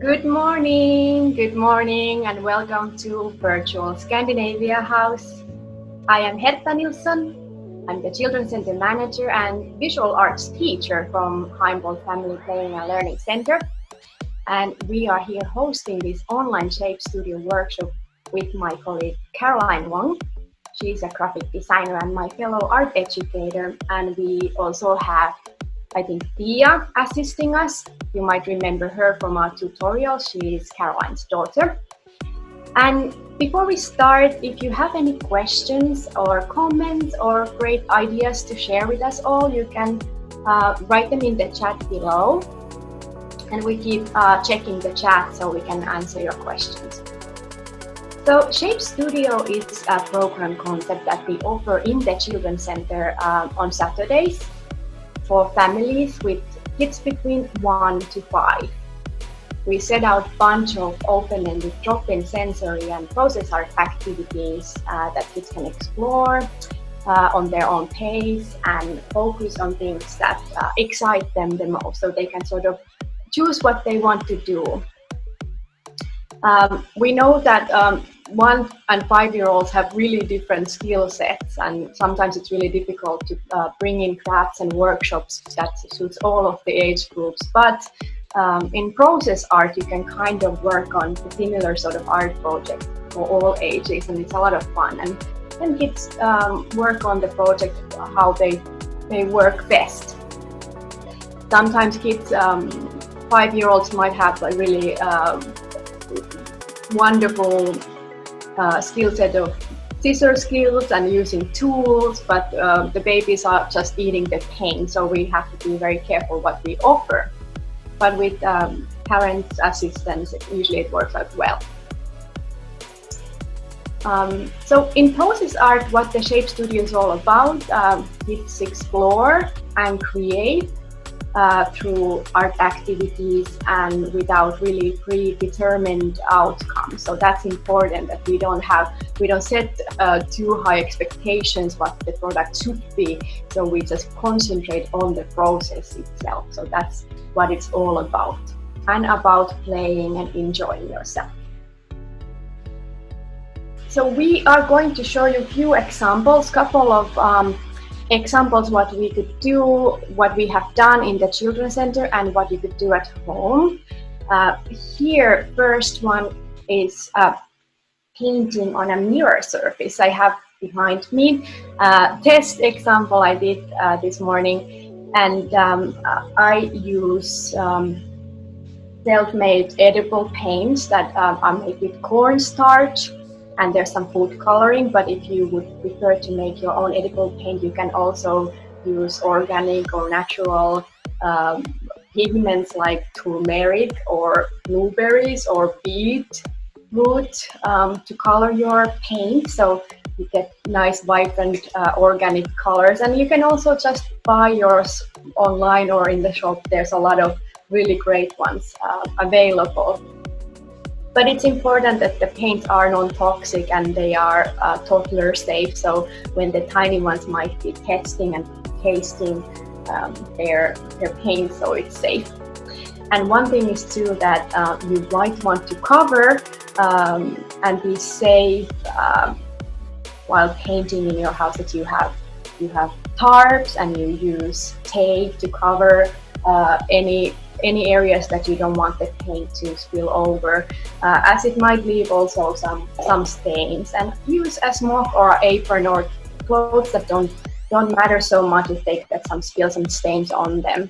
Good morning, and welcome to Virtual Scandinavia House. I am Hertta Nilsson. I'm the Children's Center Manager and Visual Arts Teacher from Heimbold Family Playing and Learning Center. And we are here hosting this online shape studio workshop with my colleague Caroline Wong. She's a graphic designer and my fellow art educator. And we also have, I think, Tia assisting us. You might remember her from our tutorial. She is Caroline's daughter. And before we start, if you have any questions or comments or great ideas to share with us all, you can write them in the chat below. And we keep checking the chat so we can answer your questions. So Shape Studio is a program concept that we offer in the Children's Center on Saturdays for families with kids between 1 to 5. We set out a bunch of open-ended drop-in sensory and process art activities that kids can explore on their own pace and focus on things that excite them the most, so they can sort of choose what they want to do. We know that 1 and 5-year-olds have really different skill sets, and sometimes it's really difficult to bring in crafts and workshops that suits all of the age groups. But in process art, you can kind of work on a similar sort of art project for all ages, and it's a lot of fun. And then kids work on the project how they work best. Sometimes kids, 5-year-olds might have a really wonderful skill set of scissor skills and using tools, but the babies are just eating the paint, so we have to be very careful what we offer. But with parents' assistance, usually it works out well. So in process art, what the Shape Studio is all about, kids explore and create through art activities and without really predetermined outcomes. So that's important, that we don't set too high expectations what the product should be. So we just concentrate on the process itself. So that's what it's all about, and about playing and enjoying yourself. So we are going to show you a few examples, couple of examples what we could do, what we have done in the Children's Center, and what you could do at home. Here, first one is painting on a mirror surface. I have behind me test example I did this morning, and I use self-made edible paints that are made with cornstarch. And there's some food coloring, but if you would prefer to make your own edible paint, you can also use organic or natural pigments like turmeric or blueberries or beetroot to color your paint, so you get nice vibrant organic colors. And you can also just buy yours online or in the shop. There's a lot of really great ones available. But it's important that the paints are non-toxic and they are toddler safe. So when the tiny ones might be testing and tasting their paint, so it's safe. And one thing is too that you might want to cover and be safe while painting in your house, that you have tarps and you use tape to cover any areas that you don't want the paint to spill over, as it might leave also some stains. And use a smock or apron or clothes that don't matter so much if they get some spills and stains on them.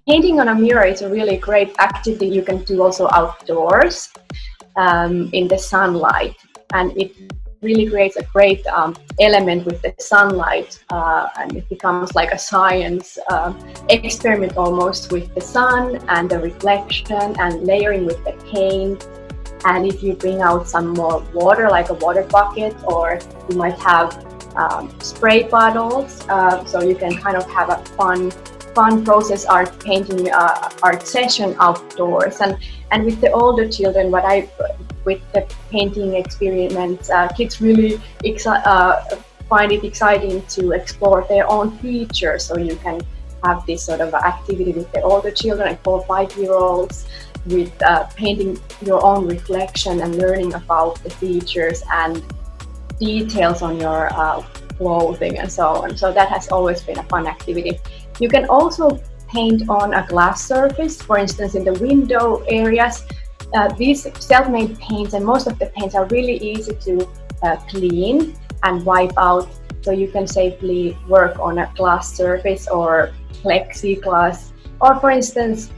Painting on a mirror is a really great activity you can do also outdoors in the sunlight, and it really creates a great element with the sunlight, and it becomes like a science experiment almost, with the sun and the reflection and layering with the paint. And if you bring out some more water, like a water bucket, or you might have spray bottles, so you can kind of have a fun process art painting art session outdoors. And with the older children, with the painting experiments, kids really find it exciting to explore their own features. So you can have this sort of activity with the older children, like 4 or 5-year-olds, with painting your own reflection and learning about the features and details on your clothing and so on. So that has always been a fun activity. You can also paint on a glass surface, for instance, in the window areas. These self-made paints, and most of the paints are really easy to clean and wipe out, so you can safely work on a glass surface or plexiglass, or for instance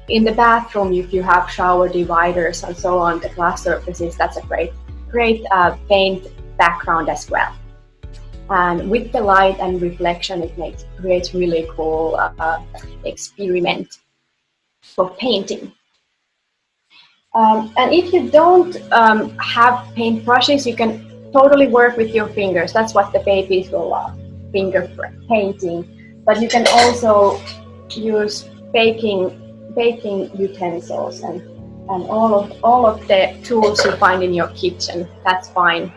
in the bathroom, if you have shower dividers and so on, the glass surfaces, that's a great paint background as well. And with the light and reflection, it creates really cool experiment for painting. And if you don't have paint brushes, you can totally work with your fingers. That's what the babies will love, finger painting. But you can also use baking utensils and all of the tools you find in your kitchen. That's fine.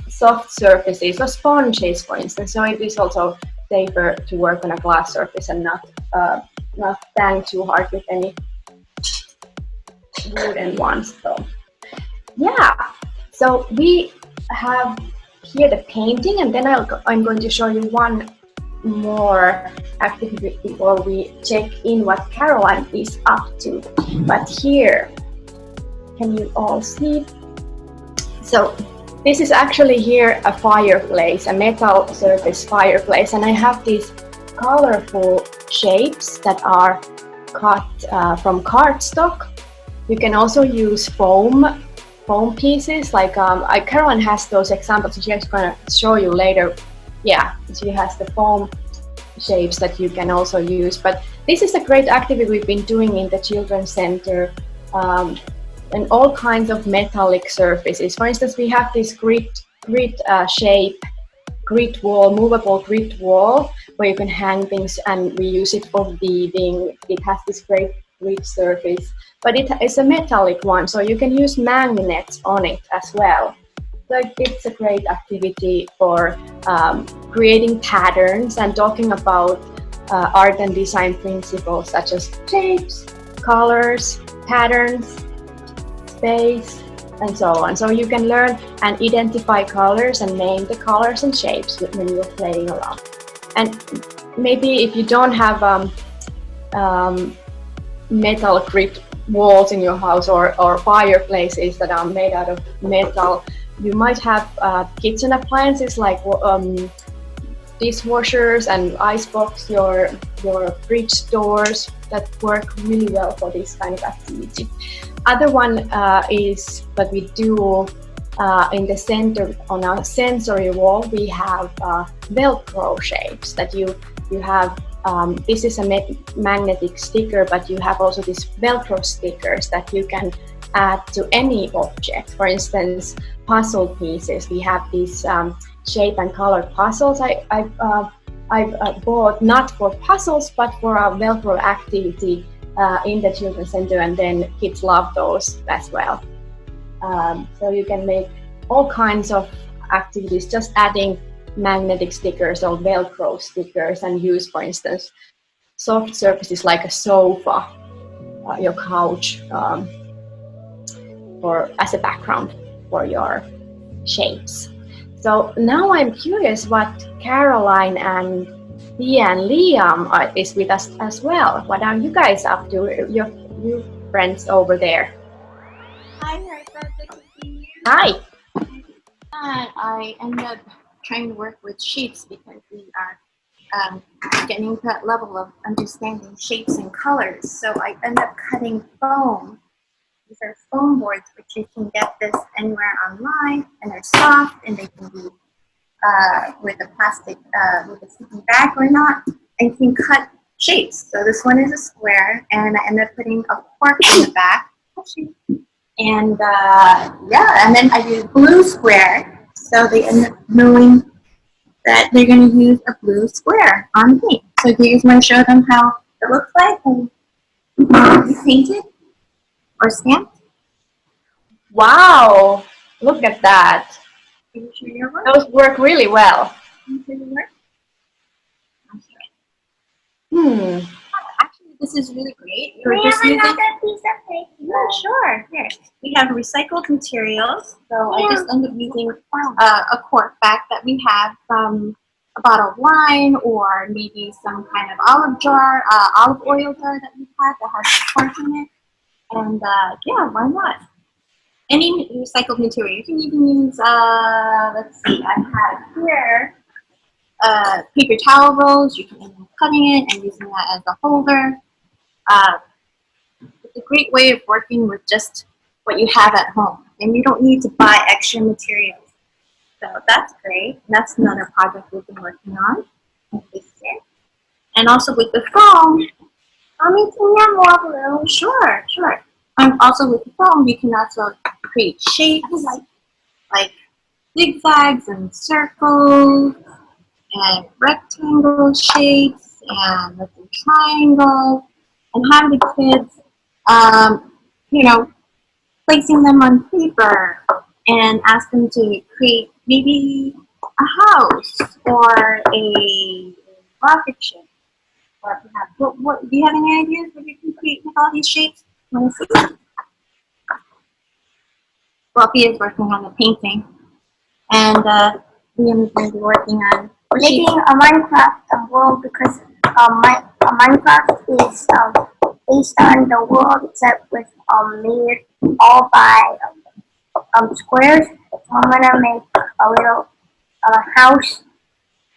Soft surfaces or sponges, for instance. So it is also safer to work on a glass surface and not bang too hard with any wooden ones. So yeah, so we have here the painting, and then I'm going to show you one more activity before we check in what Caroline is up to. But here, can you all see? So this is actually here a fireplace, a metal surface fireplace, and I have these colorful shapes that are cut from cardstock. You can also use foam pieces, like Caroline has those examples, and she's going to show you later. Yeah, she has the foam shapes that you can also use. But this is a great activity we've been doing in the Children's Center, and all kinds of metallic surfaces. For instance, we have this grid shape, grid wall, movable grid wall, where you can hang things, and we use it for weaving. It has this great grid surface, but it is a metallic one, so you can use magnets on it as well. So it's a great activity for creating patterns and talking about art and design principles such as shapes, colors, patterns, space, and so on. So you can learn and identify colors and name the colors and shapes when you're playing around. And maybe if you don't have metal grid walls in your house or fireplaces that are made out of metal, you might have kitchen appliances like dishwashers and icebox, your fridge doors, that work really well for this kind of activity. Other one is that we do in the center on our sensory wall. We have Velcro shapes that you have. This is a magnetic sticker, but you have also these Velcro stickers that you can add to any object. For instance, puzzle pieces. We have these shape and color puzzles. I've bought not for puzzles, but for our Velcro activity in the Children's Center, and then kids love those as well. So you can make all kinds of activities just adding magnetic stickers or Velcro stickers, and use, for instance, soft surfaces like a sofa, your couch, or as a background for your shapes. So now I'm curious what Caroline and Pia and Liam is with us as well. What are you guys up to, your friends over there? Hi, Hertta, good to see you. Hi. And I ended up trying to work with shapes because we are getting to that level of understanding shapes and colors. So I ended up cutting foam. These are foam boards, which you can get this anywhere online, and they're soft, and they can be with a plastic, with a sticky bag or not, and you can cut shapes. So this one is a square, and I ended up putting a cork in the back. And yeah, and then I did blue square, so they end up knowing that they're going to use a blue square on paint. So do you guys want to show them how it looks like when you painted or stamped? Wow, look at that. Can you show your work? Those work really well. Can you show your work? Okay. Hmm. Actually, this is really great. You're just using another piece of paper. Yeah, sure. Here, we have recycled materials. So I just end up using a cork back that we have from a bottle of wine, or maybe some kind of olive oil jar that we have that has a cork in it. And yeah, why not? Any recycled material. You can even use, let's see, I have here paper towel rolls. You can end up cutting it and using that as a holder. Uh, it's a great way of working with just what you have at home, and you don't need to buy extra materials. So that's great. That's another project we've been working on this year. And also with the foam. Mommy, can you have more blue? Sure, sure. And also with the foam, you can also create shapes like zigzags and circles and rectangle shapes and let's do triangles, and have the kids, you know, placing them on paper and ask them to create maybe a house or a rocket ship. Or perhaps, do you have any ideas what you can create with all these shapes? Want to see? Fluffy is working on the painting, and Liam is going to be working on making a Minecraft world, because Minecraft is based on the world except with made all by squares. So I'm gonna make a little house,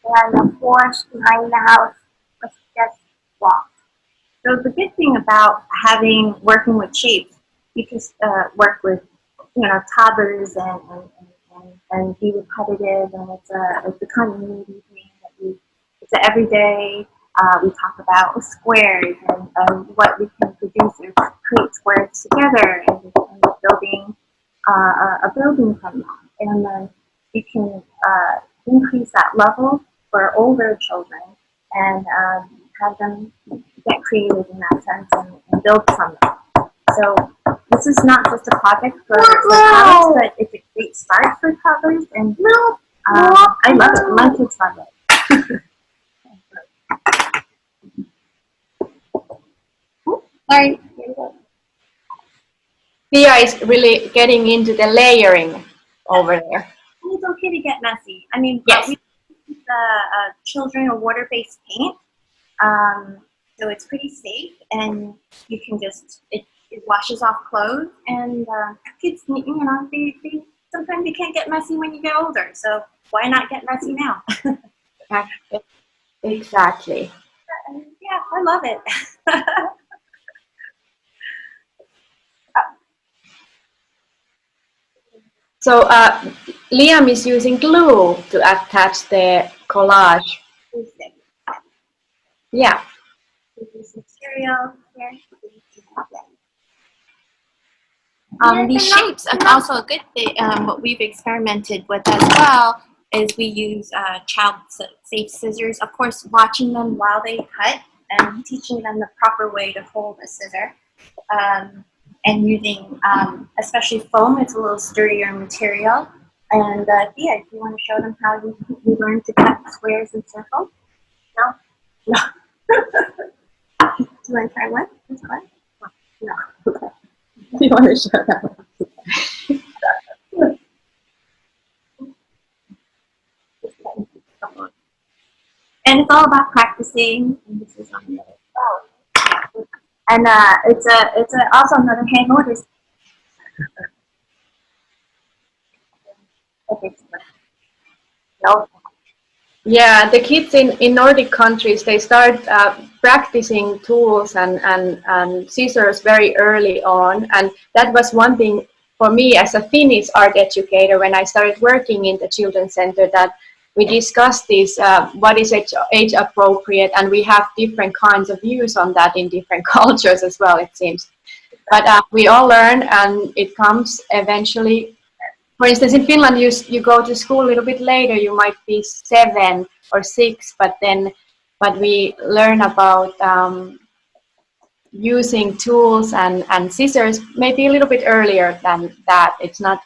and the forest behind the house was just walls. So the good thing about working with shapes, you just work with toddlers and be repetitive, and it's a continuity thing that it's an everyday. We talk about squares and what we can produce and create squares together, and we can end up building a building from that. And then you can increase that level for older children and have them get creative in that sense and build from it. So this is not just a project for toddlers, but it's a great start for toddlers, and I love it. My kids love it. Sorry. Pia is really getting into the layering over there. And it's okay to get messy. I mean, Yes. we use children or water-based paint, so it's pretty safe, and you can just it washes off clothes, and kids, they sometimes they can't get messy when you get older. So why not get messy now? Exactly. Yeah, I love it. So Liam is using glue to attach the collage. Yeah. This material here. These shapes, and also a good thing, what we've experimented with as well is we use child-safe scissors. Of course, watching them while they cut and teaching them the proper way to hold a scissor. And using, especially foam, it's a little sturdier material. And yeah, do you want to show them how you learn to cut squares and circles? No? No. Do you want to try one? This one? No. Okay. Do you want to show that? And it's all about practicing. And this is on the other. Oh. And it's also another hand notice. Okay. No. Yeah, the kids in Nordic countries, they start practicing tools and scissors very early on. And that was one thing for me as a Finnish art educator when I started working in the children's center, that we discussed this, what is age appropriate, and we have different kinds of views on that in different cultures as well, it seems. But we all learn, and it comes eventually. For instance, in Finland, you go to school a little bit later. You might be 7 or 6, but we learn about using tools and scissors maybe a little bit earlier than that. It's not.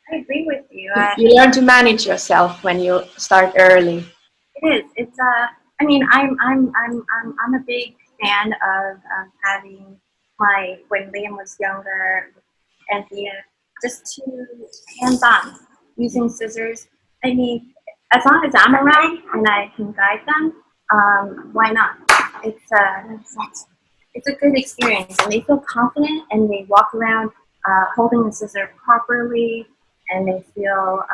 I agree with you. You learn to manage yourself when you start early. It is. It's I mean, I'm a big fan of having when Liam was younger and he just to hands-on using scissors. I mean, as long as I'm around and I can guide them, why not? It's a good experience, and they feel confident, and they walk around holding the scissor properly, and they feel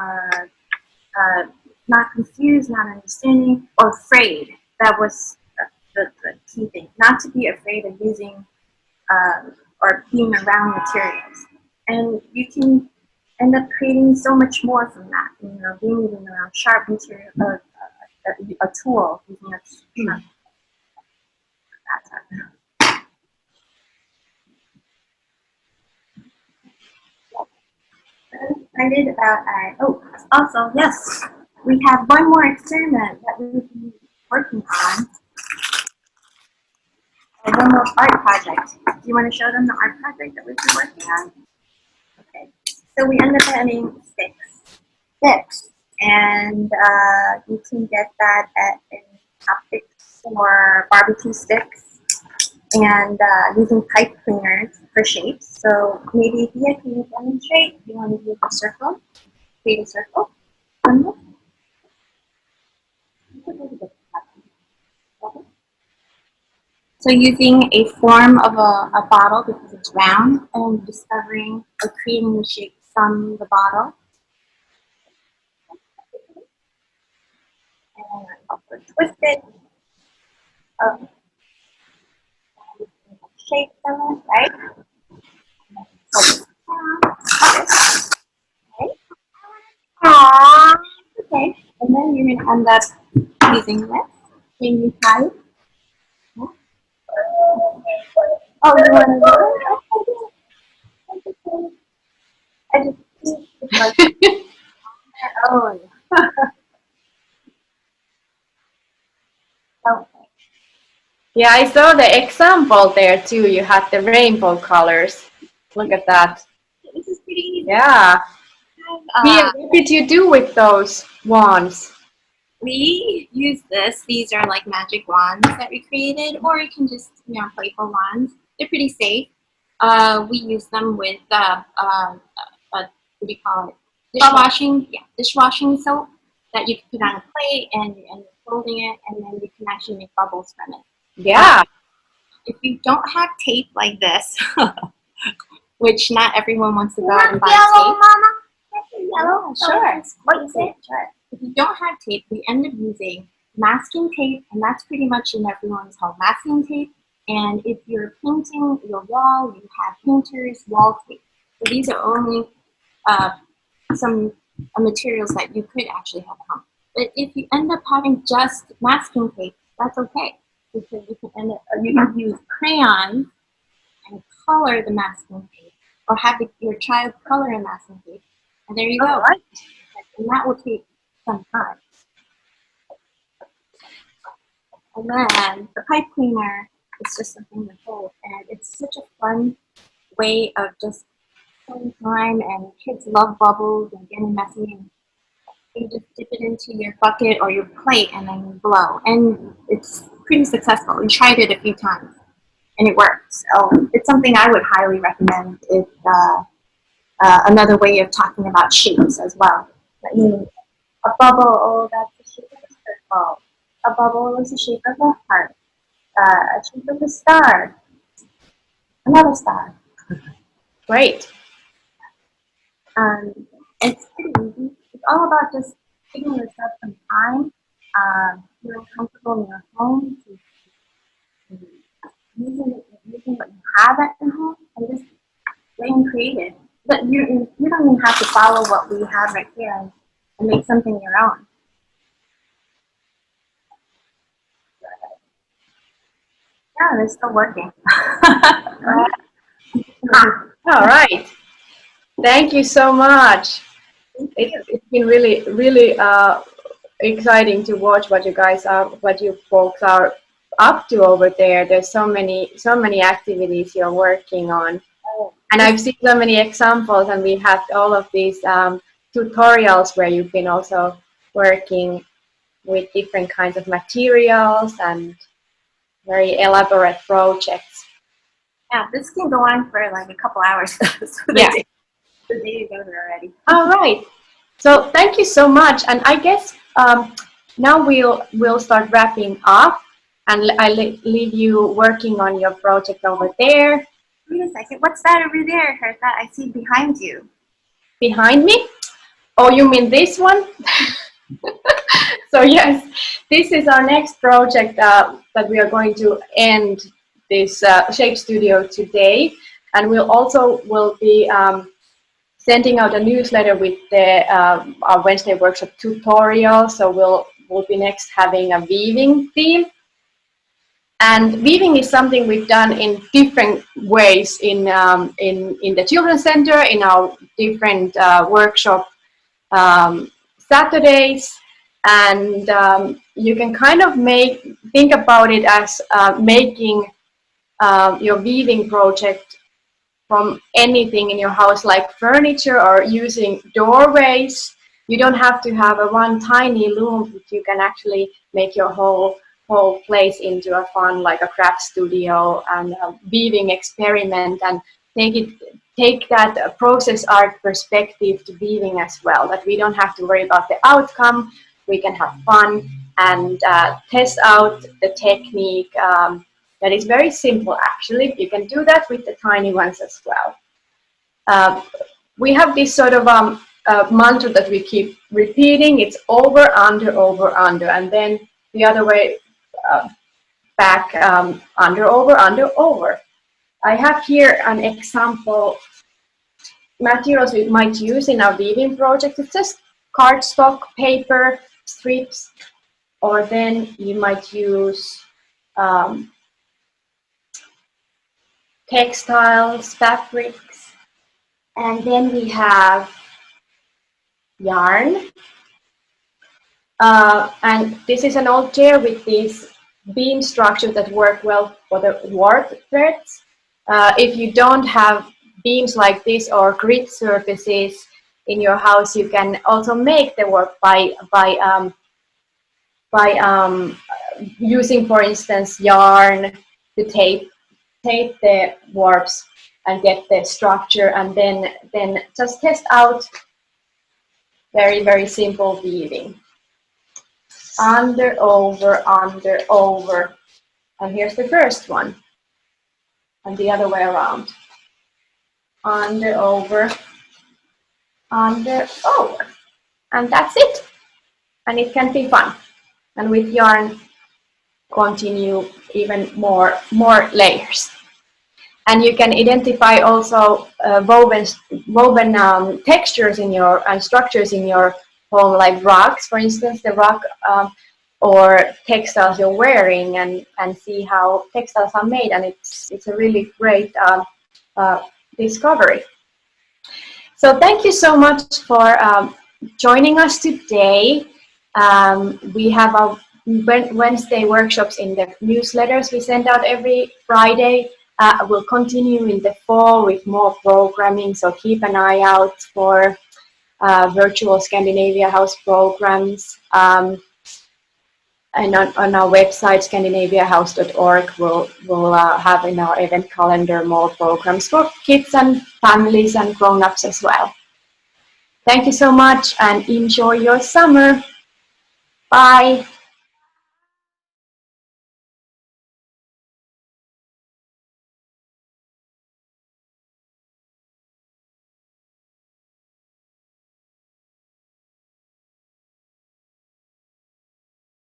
not confused, not understanding, or afraid. That was the key thing. Not to be afraid of using or being around materials. And you can end up creating so much more from that. Being even around sharp material, a tool, using a excited about also, yes, we have one more experiment that we'll be working on. One more art project. Do you want to show them the art project that we've been working on? Okay. So we end up having sticks, and you can get that in Optics or barbecue sticks, and using pipe cleaners for shapes. So maybe Thea, can you demonstrate? You want to use a circle? Create a circle. So using a form of a bottle because it's round, and discovering or creating the shape from the bottle. And also twist it. Shape from it, right? Okay. And then you're going to end up using this. Can you try it? Oh, you want to do it? I just like oh. Okay. Yeah, I saw the example there too. You had the rainbow colors. Look at that. This is pretty easy. Yeah. What did you do with those wands? We use this. These are like magic wands that we created, or you can just, playful wands. They're pretty safe. We use them with what do you call it? Dishwashing soap that you can put on a plate, and you're folding it, and then you can actually make bubbles from it. Yeah. If you don't have tape like this, which not everyone wants to go out and buy tape. Yellow? Sure. What is it? Sure. If you don't have tape, we end up using masking tape, and that's pretty much in everyone's home. Masking tape, and if you're painting your wall, you have painter's wall tape. So these are only some materials that you could actually have at home. But if you end up having just masking tape, that's okay, because you can use crayons and color the masking tape, or have your child color a masking tape. And there you go. Right. And that will take some time. And then the pipe cleaner is just something to hold. And it's such a fun way of just spending time. And kids love bubbles and getting messy. And you just dip it into your bucket or your plate and then you blow. And it's pretty successful. We tried it a few times. And it works. So it's something I would highly recommend. It's another way of talking about shapes as well. I mean, a bubble, that's the shape of a circle. A bubble is the shape of a heart. A shape of a star. Another star. Great. It's pretty easy. It's all about just giving yourself some time, feeling comfortable in your home, using what you have at your home, and just being creative. But you don't even have to follow what we have right here and make something your own. Yeah, they're still working. All right. Thank you so much. It's been really, really exciting to watch what you folks are up to over there. There's so many activities you're working on. And I've seen so many examples, and we have all of these tutorials where you've been also working with different kinds of materials and very elaborate projects. Yeah, this can go on for like a couple hours. So Yeah. The day is over already. All right. So thank you so much. And I guess now we'll start wrapping up, and I'll leave you working on your project over there. Wait a second. What's that over there, Hertta? I see behind you. Behind me? Oh, you mean this one? So yes, this is our next project that we are going to end this Shape Studio today, and will be sending out a newsletter with the our Wednesday workshop tutorial. So we'll be next having a weaving theme. And weaving is something we've done in different ways in the Children's Center, in our different workshop Saturdays, and you can kind of think about it as making your weaving project from anything in your house, like furniture or using doorways. You don't have to have a one tiny loom, but you can actually make your whole place into a fun, like a craft studio and a weaving experiment, and take that process art perspective to weaving as well, that we don't have to worry about the outcome. We can have fun and test out the technique. That is very simple, actually. You can do that with the tiny ones as well. We have this sort of mantra that we keep repeating. It's over, under, and then the other way back, under, over. I have here an example materials we might use in our weaving project. It's just cardstock, paper, strips, or then you might use textiles, fabrics, and then we have yarn. And this is an old chair with these beam structures that work well for the warp threads. If you don't have beams like this or grid surfaces in your house, you can also make the warp by using, for instance, yarn to tape the warps and get the structure, and then just test out very, very simple weaving. Under, over. And here's the first one. And the other way around. Under, over. And that's it. And it can be fun. And with yarn, continue even more layers. And you can identify also woven textures in your and structures in your home, like rugs, for instance, the rug or textiles you're wearing, and see how textiles are made. And it's a really great discovery. So thank you so much for joining us today. We have our Wednesday workshops in the newsletters we send out every Friday. We'll continue in the fall with more programming, so keep an eye out for virtual Scandinavia House programs. And on our website, scandinaviahouse.org, we'll have in our event calendar more programs for kids and families and grown-ups as well. Thank you so much and enjoy your summer. Bye.